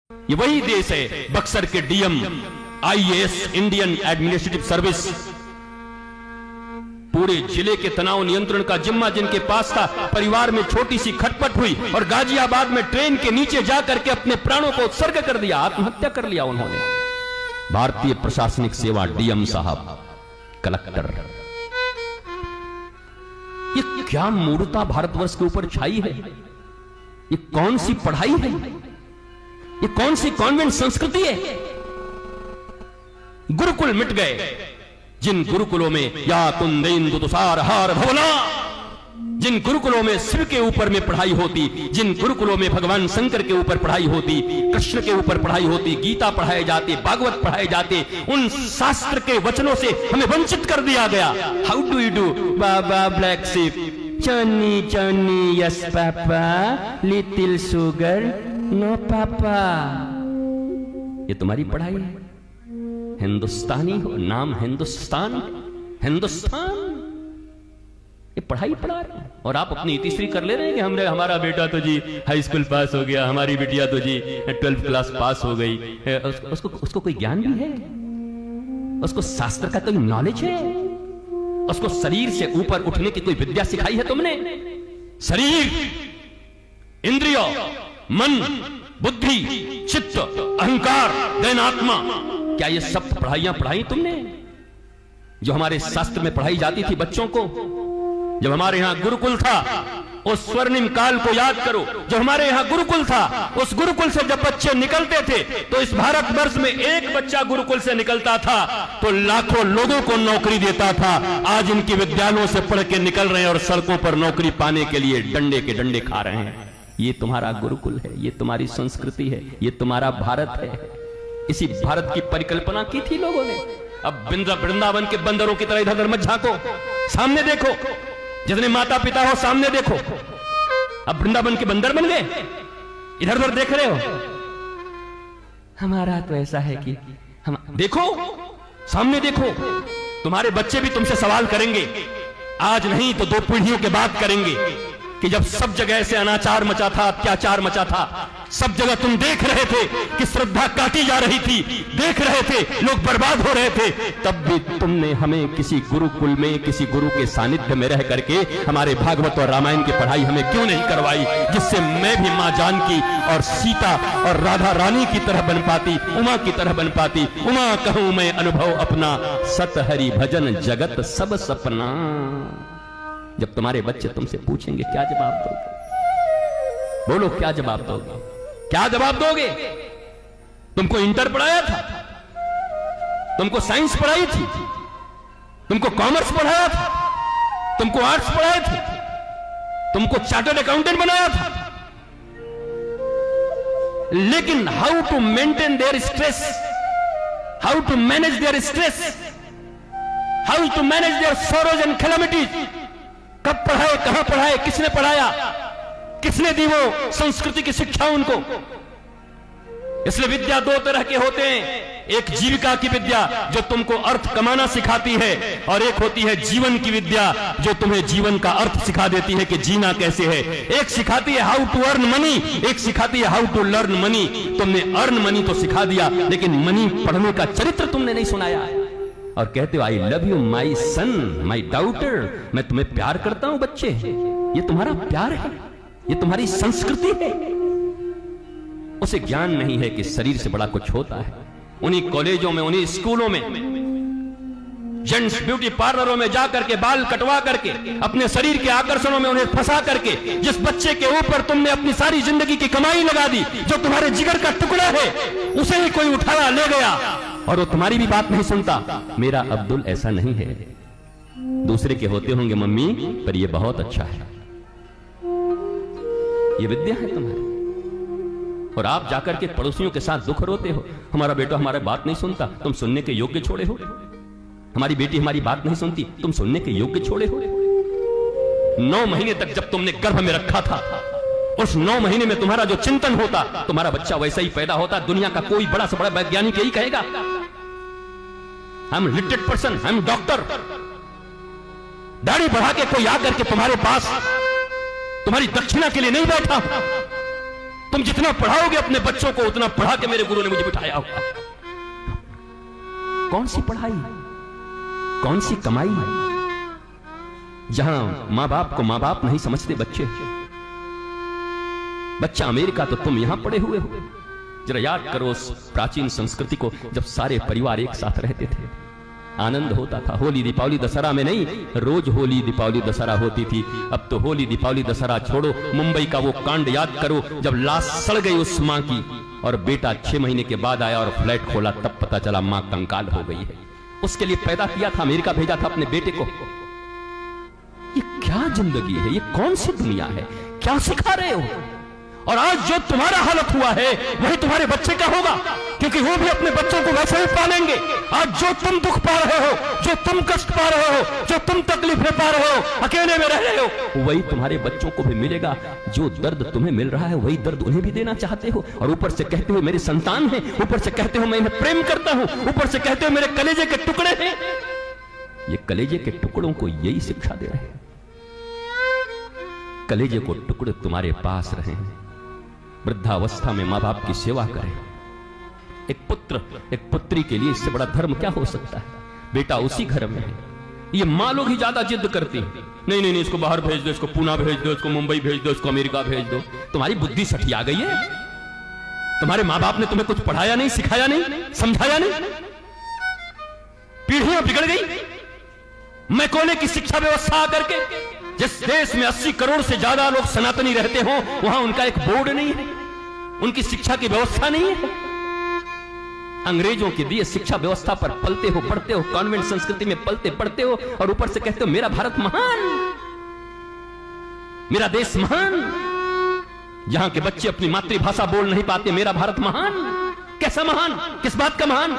ये वही देश है बक्सर के DM IAS Indian administrative service, पूरे जिले के तनाव नियंत्रण का जिम्मा जिनके पास था। परिवार में छोटी सी खटपट हुई और गाजियाबाद में ट्रेन के नीचे जाकर के अपने प्राणों को उत्सर्ग कर दिया, आत्महत्या कर लिया उन्होंने। भारतीय प्रशासनिक सेवा डीएम साहब, कलेक्टर। ये क्या मूर्खता भारतवर्ष के ऊपर छाई है? ये कौन सी पढ़ाई है? ये कौन सी कॉन्वेंट संस्कृति है? गुरुकुल मिट गए। जिन गुरुकुलों में या कुंदेन्दु तुषार हार भवना, जिन गुरुकुलों में शिव के ऊपर में पढ़ाई होती, जिन गुरुकुलों में भगवान शंकर के ऊपर पढ़ाई होती, कृष्ण के ऊपर पढ़ाई होती, गीता पढ़ाए जाते, भागवत पढ़ाए जाते, उन शास्त्र के वचनों से हमें वंचित कर दिया गया। How do you do baba black sheep, चनी चनी yes papa, little sugar no papa. ये तुम्हारी पढ़ाई है? हिंदुस्तानी हो, नाम हिंदुस्तान, हिंदुस्तान, ये पढ़ाई पढ़ा रहे हैं और आप अपनी तीसरी कर ले रहे हैं कि हमारा बेटा तो जी हाई स्कूल पास हो गया, हमारी बिटिया तो जी 12th क्लास पास हो गई। उसको कोई ज्ञान भी है? उसको शास्त्र का कोई नॉलेज है? उसको शरीर से ऊपर उठने की कोई विद्या सिखाई है तुमने? शरीर, इंद्रिय, मन, बुद्धि, चित्त, अहंकार, दैनात्मा, क्या ये सब पढ़ाइयां पढ़ाई तुमने? जो हमारे शास्त्र में पढ़ाई जाती थी बच्चों को, जब हमारे यहां गुरुकुल था, उस स्वर्णिम काल को याद करो। जो हमारे यहां गुरुकुल था, उस गुरुकुल से जब बच्चे निकलते थे तो इस भारतवर्ष में एक बच्चा गुरुकुल से निकलता था तो लाखों लोगों को नौकरी देता था। आज इनके विद्यालयों से पढ़ के निकल रहे हैं और सड़कों पर नौकरी पाने के लिए डंडे के डंडे खा रहे हैं। ये तुम्हारा गुरुकुल है, ये तुम्हारी संस्कृति है, ये तुम्हारा भारत है। इसी भारत की परिकल्पना की थी लोगों ने। अब वृंदावन के बंदरों की तरह इधर उधर मत झांको, सामने देखो। जितने माता पिता हो सामने देखो। अब वृंदावन के बंदर बन गए, इधर उधर देख रहे हो। हमारा तो ऐसा है कि हम देखो, सामने देखो। तुम्हारे बच्चे भी तुमसे सवाल करेंगे, आज नहीं तो 2 पीढ़ियों के बाद करेंगे, कि जब सब जगह से अनाचार मचा था, अत्याचार मचा था, सब जगह तुम देख रहे थे कि श्रद्धा काटी जा रही थी, देख रहे थे लोग बर्बाद हो रहे थे, तब भी तुमने हमें किसी गुरुकुल में, किसी गुरु के सानिध्य में रह करके हमारे भागवत और रामायण की पढ़ाई हमें क्यों नहीं करवाई, जिससे मैं भी मां जानकी और सीता और राधा रानी की तरह बन पाती, उमा की तरह बन पाती। उमा कहूं मैं अनुभव अपना, सत हरि भजन जगत सब सपना। जब तुम्हारे बच्चे तुमसे पूछेंगे क्या जवाब दोगे? बोलो, क्या जवाब दोगे? क्या जवाब दोगे? तुमको इंटर पढ़ाया था, तुमको साइंस पढ़ाई थी, तुमको कॉमर्स पढ़ाया था, तुमको आर्ट्स पढ़ाए थे, तुमको चार्टर्ड अकाउंटेंट बनाया था, लेकिन how to maintain their stress, how to manage their stress, how to manage their sorrows and calamities, कब पढ़ाए, कहां पढ़ाए, किसने पढ़ाया, किसने दी वो संस्कृति की शिक्षा उनको? इसलिए विद्या 2 तरह के होते हैं। एक जीविका की विद्या जो तुमको अर्थ कमाना सिखाती है, और एक होती है जीवन की विद्या जो तुम्हें जीवन का अर्थ सिखा देती है कि जीना कैसे है। एक सिखाती है हाउ टू अर्न मनी, एक सिखाती है हाउ टू लर्न मनी। तुमने अर्न मनी तो सिखा दिया, लेकिन मनी पढ़ने का चरित्र तुमने नहीं सुनाया। और कहते हो I love you my son, my daughter, मैं तुम्हें प्यार करता हूं बच्चे। ये तुम्हारा प्यार है, ये तुम्हारी संस्कृति है। उसे ज्ञान नहीं है कि शरीर से बड़ा कुछ होता है। उन्हीं कॉलेजों में, उन्हीं स्कूलों में, जेंट्स ब्यूटी पार्लरों में जाकर के बाल कटवा करके, अपने शरीर के आकर्षणों में उन्हें फंसा करके, जिस बच्चे के ऊपर तुमने अपनी सारी जिंदगी की कमाई लगा दी, जो तुम्हारे जिगर का टुकड़ा है, उसे ही कोई उठाया ले गया और वो तुम्हारी भी बात नहीं सुनता। मेरा अब्दुल ऐसा नहीं है, दूसरे के होते होंगे मम्मी, पर ये बहुत अच्छा है। ये विद्या है तुम्हारी। और आप जाकर के पड़ोसियों के साथ दुख रोते हो, हमारा बेटा हमारी बात नहीं सुनता, तुम सुनने के योग्य छोड़े हो। हमारी बेटी हमारी बात नहीं सुनती, तुम सुनने के योग्य छोड़े हो। 9 महीने तक जब तुमने गर्भ में रखा था, उस 9 महीने में तुम्हारा जो चिंतन होता, तुम्हारा बच्चा वैसा ही पैदा होता। दुनिया का कोई बड़ा से बड़ा वैज्ञानिक यही कहेगा, I am literate person, I am doctor. दाढ़ी बढ़ा के कोई आकर के तुम्हारे पास तुम्हारी दक्षिणा के लिए नहीं बैठा, तुम जितना पढ़ाओगे अपने बच्चों को उतना पढ़ा के मेरे गुरु ने मुझे बिठाया होगा। कौन सी पढ़ाई, कौन सी कमाई जहां मां बाप को मां बाप नहीं समझते बच्चे। बच्चा अमेरिका तो तुम यहां पड़े हुए हो। जरा याद करो उस प्राचीन संस्कृति को, जब सारे परिवार एक साथ रहते थे, आनंद होता था। होली दीपावली दशहरा में नहीं, रोज होली दीपावली दशहरा होती थी। अब तो होली दीपावली दशहरा छोड़ो, मुंबई का वो कांड याद करो जब लाश सड़ गई उस मां की और बेटा 6 महीने के बाद आया और फ्लैट खोला, तब पता चला मां कंकाल हो गई है। उसके लिए पैदा किया था, अमेरिका भेजा था अपने बेटे को। ये क्या जिंदगी है, ये कौन सी दुनिया है, क्या सिखा रहे हो? और आज जो तुम्हारा हालत हुआ है वही तुम्हारे बच्चे का होगा, क्योंकि वो भी अपने बच्चों को वैसे ही पालेंगे। आज जो तुम दुख पा रहे हो, जो तुम कष्ट पा रहे हो, जो तुम तकलीफें पा रहे हो, अकेले में रह रहे हो, वही तुम्हारे बच्चों को भी मिलेगा। जो दर्द तुम्हें मिल रहा है वही दर्द उन्हें भी देना चाहते हो, और ऊपर से कहते हो मेरे संतान हैं, ऊपर से कहते हो मैं इन्हें प्रेम करता हूं, ऊपर से कहते हो मेरे कलेजे के टुकड़े हैं। ये कलेजे के टुकड़ों को यही शिक्षा दे रहे हैं। कलेजे को टुकड़े तुम्हारे पास रहे हैं, वृद्धावस्था में मां बाप की सेवा करें। एक पुत्र एक पुत्री के लिए इससे बड़ा धर्म क्या हो सकता है? बेटा उसी घर में है। ये मां लोग ही ज्यादा जिद करती हैं, नहीं नहीं नहीं, इसको बाहर भेज दो, इसको पुणे भेज दो, इसको मुंबई भेज दो, इसको अमेरिका भेज दो। तुम्हारी बुद्धि सठिया गई है? तुम्हारे मां बाप ने तुम्हें कुछ पढ़ाया नहीं, सिखाया नहीं, समझाया नहीं? पीढ़ियां बिगड़ गई मैकोले की शिक्षा व्यवस्था आकर के। जिस देश में 80 करोड़ से ज्यादा लोग सनातनी रहते हो, वहां उनका एक बोर्ड नहीं है, उनकी शिक्षा की व्यवस्था नहीं है। अंग्रेजों के दिए शिक्षा व्यवस्था पर पलते हो, पढ़ते हो, कॉन्वेंट संस्कृति में पलते पढ़ते हो, और ऊपर से कहते हो मेरा भारत महान, मेरा देश महान। जहां के बच्चे अपनी मातृभाषा बोल नहीं पाते, मेरा भारत महान। कैसा महान? किस बात का महान?